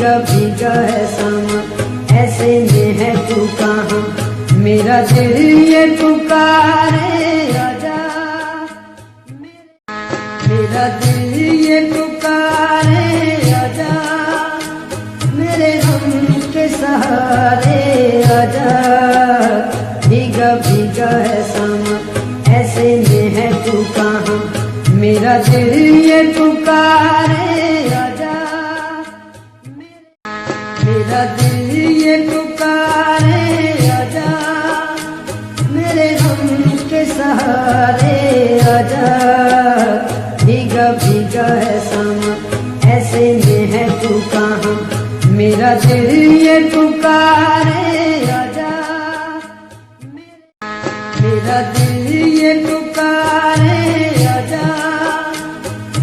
भीगा भीगा है सामा, ऐसे में है तू कहाँ, मेरा दिल ये पुकारे आजा, मेरा दिल ये पुकारे आजा, मेरे गम के सहारे आजा। भीगा भीगा है सामा, ऐसे में है तू कहाँ, मेरा दिल ये पुकारे आजा, मेरा दिल ये पुकारे आजा, मेरे गम के सहारे आजा। भीगा भीगा है सामा, ऐसे में है तू कहाँ, मेरा दिल ये पुकारे आजा, मेरा दिल ये पुकारे आजा,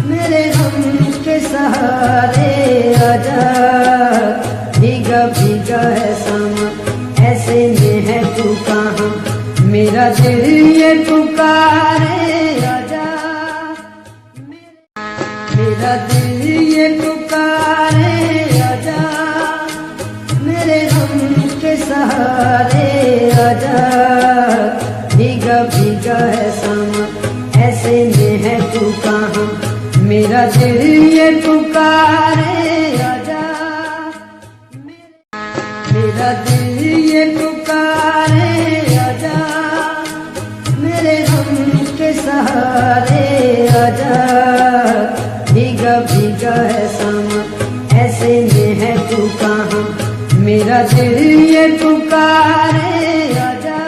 मेरे गम के सहारे आजा। भीगा भीगा है सामा, ऐसे में है तू कहाँ, मेरा दिल ये पुकारे आजा, मेरा दिल ये पुकारे आजा, मेरे गम के सहारे आजा। भीगा भीगा है सामा, ऐसे में है तू कहाँ, मेरा दिल ये पुकारे आजा, मेरा दिल ये पुकारे आजा, मेरे गम के सहारे आजा। भीगा भीगा है सामा, ऐसे में है तू कहाँ, मेरा दिल ये पुकारे आजा,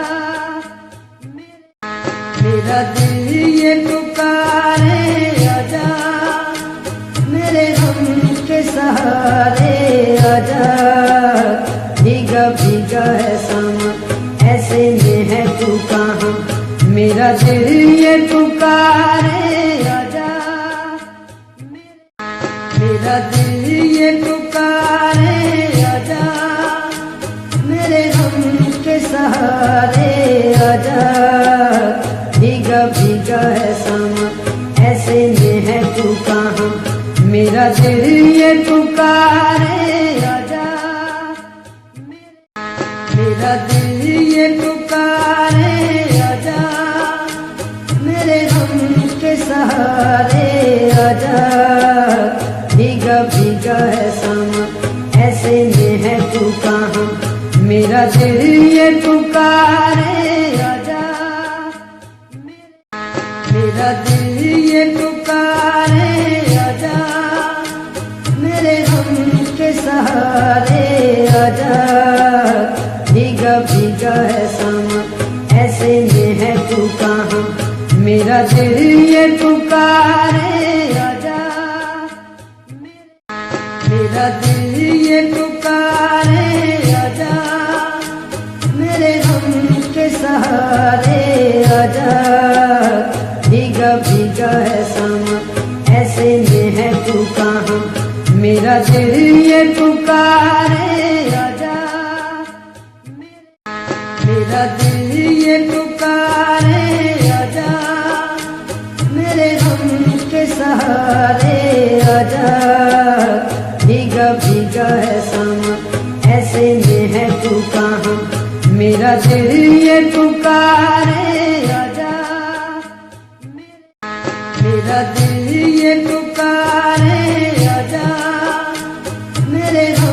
मेरा दिल ये पुकारे आजा, मेरे गम के सहारे आजा। भीगा भीगा है सामा, ऐसे में है तू कहाँ, मेरा दिल ये पुकारे आजा, मेरा दिल ये पुकारे आजा, मेरे गम के सहारे आजा। भीगा भीगा है सामा, ऐसे में है तू कहाँ, मेरा दिल ये पुकारे आजा, मेरा दिल ये पुकारे आजा, मेरे गम के सहारे आजा। भीगा भीगा है सामा, ऐसे में है तू कहाँ, मेरा दिल ये पुकारे आजा, मेरा दिल ये पुकारे आजा, मेरे गम के सहारे आजा। भीगा भीगा है सामा, ऐसे में है तू कहाँ, मेरा दिल ये पुकारे आजा, मेरा दिल ये पुकारे आजा, मेरे गम के सहारे आजा। भीगा भीगा है सामा, ऐसे में है तू कहाँ, मेरा दिल ये पुकारे आजा, मेरा दिल ये पुकारे आजा, मेरे गम के सहारे आजा। भीगा भीगा है सामा, ऐसे में है तू कहाँ, मेरा दिल ये पुकारे आजा, मेरा दिल ये पुकारे आजा, मेरे गम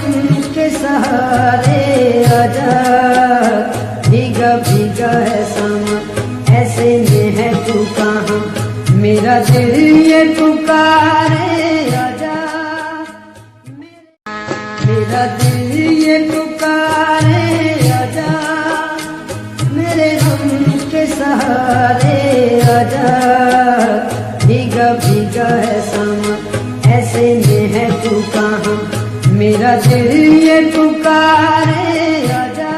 के सहारे आजा। भीगा भीगा है सामा, ऐसे में है तू कहाँ, मेरा दिल ये पुकारे आजा, मेरा दिल ये पुकारे आजा, मेरे गम के सहारे आजा। भीगा भीगा है सामा, ऐसे में है तू कहाँ, मेरा दिल ये पुकारे आजा,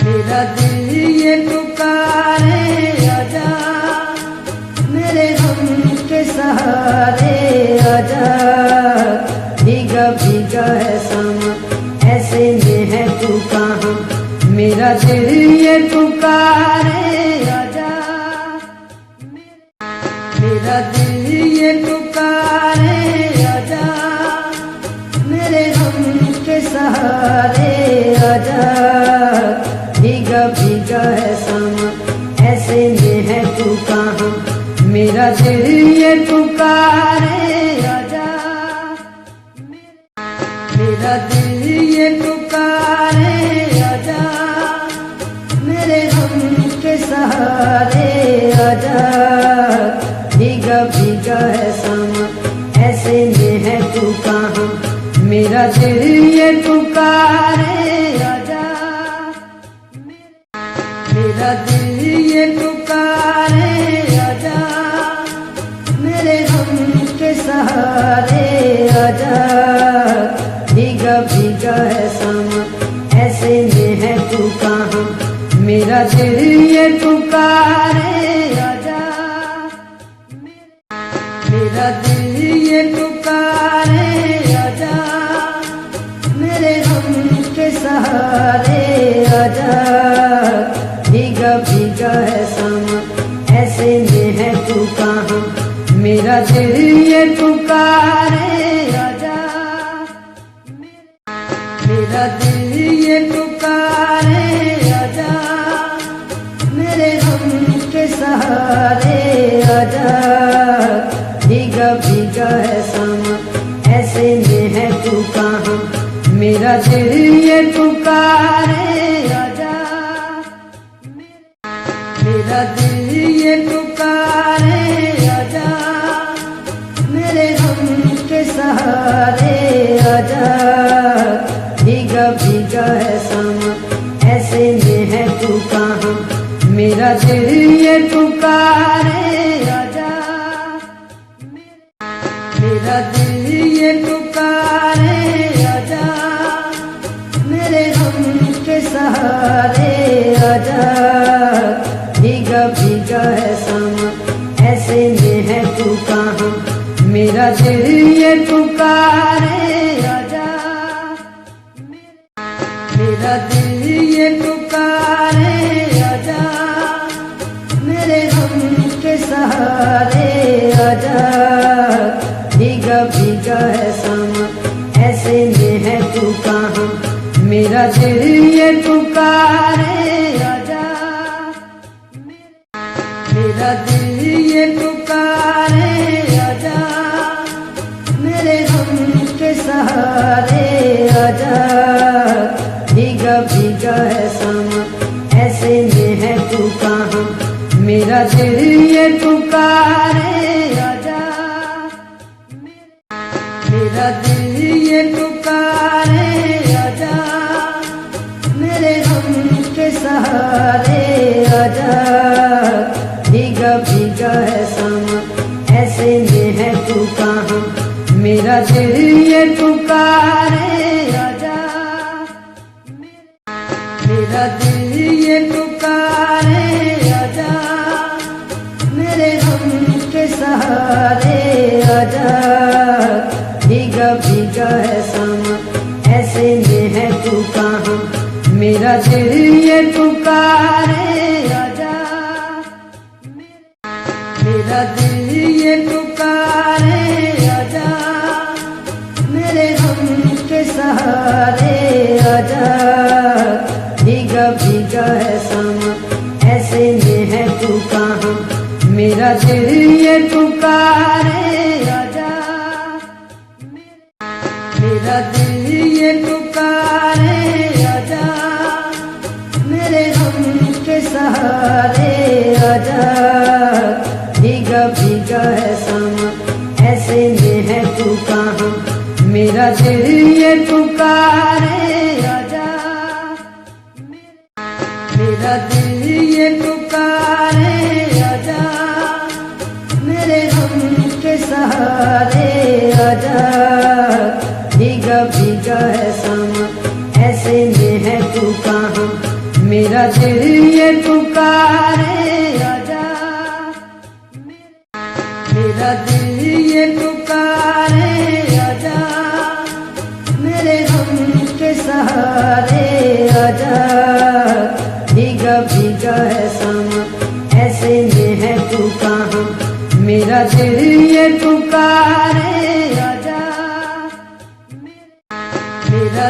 मेरा दिल ये पुकारे आजा, मेरे गम के सहारे आजा। भीगा भीगा है सामा, ऐसे में है तू कहाँ, मेरा दिल ये पुकारे आजा, मेरा दिल ये पुकारे आजा, सहारे आजा, भीगा भीगा है सामा ऐसे में है तू कहाँ, मेरा दिल ये पुकारे आजा, मेरा दिल ये पुकारे आजा, मेरे गम के सहारे आजा, भीगा भीगा है सामा ऐसे में है तू कहाँ, मेरा दिल ये पुकारे आजा, मेरा दिल ये पुकारे आजा, मेरे गम के सहारे आजा, भीगा भीगा है सामा ऐसे में है तू कहाँ, मेरा दिल ये पुकारे आजा, मेरा दिल ये पुकारे आजा, मेरे गम के सहारे आजा, भीगा भीगा है सामा ऐसे में है तू कहाँ, मेरा दिल ये पुकारे आजा, मेरा दिल ये पुकारे आजा, मेरे गम के सहारे आजा, भीगा भीगा है सामा ऐसे में है तू कहाँ, मेरा दिल ये पुकारे आजा, मेरा दिल ये पुकारे आजा, मेरे गम के सहारे आजा, भीगा भीगा है सामा ऐसे में है तू कहाँ, मेरा दिल ये पुकारे आजा, मेरा दिल ये पुकारे आजा, मेरे गम के सहारे आजा, भीगा भीगा है सामा ऐसे में है तू कहाँ, मेरा दिल ये पुकारे आजा, मेरा दिल ये पुकारे आजा, मेरे गम के सहारे आजा, भीगा भीगा है सामा ऐसे में है तू कहाँ, मेरा दिल ये पुकारे आजा, मेरा दिल ये पुकारे आजा, मेरे गम के सहारे आजा, भीगा भीगा है सामा ऐसे में है तू कहाँ, मेरा दिल ये पुकारे आजा, मेरा दिल ये पुकारे आजा, मेरे गम के सहारे आजा, भीगा भीगा है सामा ऐसे में है तू कहाँ, मेरा दिल ये पुकारे आजा, मेरा दिल ये पुकारे आजा, मेरे गम के सहारे आजा, भीगा भीगा है सामा ऐसे में है तू कहाँ, मेरा दिल ये पुकारे आजा, मेरा दिल ये पुकारे आजा, मेरे गम के सहारे आजा, भीगा भीगा है सामा ऐसे में है तू कहाँ, मेरा दिल ये पुकारे आजा, मेरा दिल ये पुकारे आजा, मेरे गम के सहारे आजा, भीगा भीगा है सामा ऐसे में है तू कहाँ, मेरा दिल ये पुकारे आजा, मेरा दिल ये पुकारे आजा, मेरे गम के सहारे आजा, भीगा भीगा है सामा ऐसे में है तू कहाँ, मेरा दिल ये पुकारे आजा, मेरा दिल ये पुकारे आजा, मेरे गम के सहारे आजा, भीगा भीगा है सामा ऐसे में है तू कहाँ, मेरा दिल ये पुकारे आजा, मेरा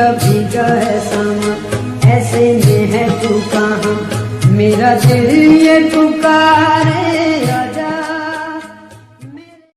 भीगा भीगा है सामा, ऐसे में है तू कहाँ, मेरा दिल ये पुकारे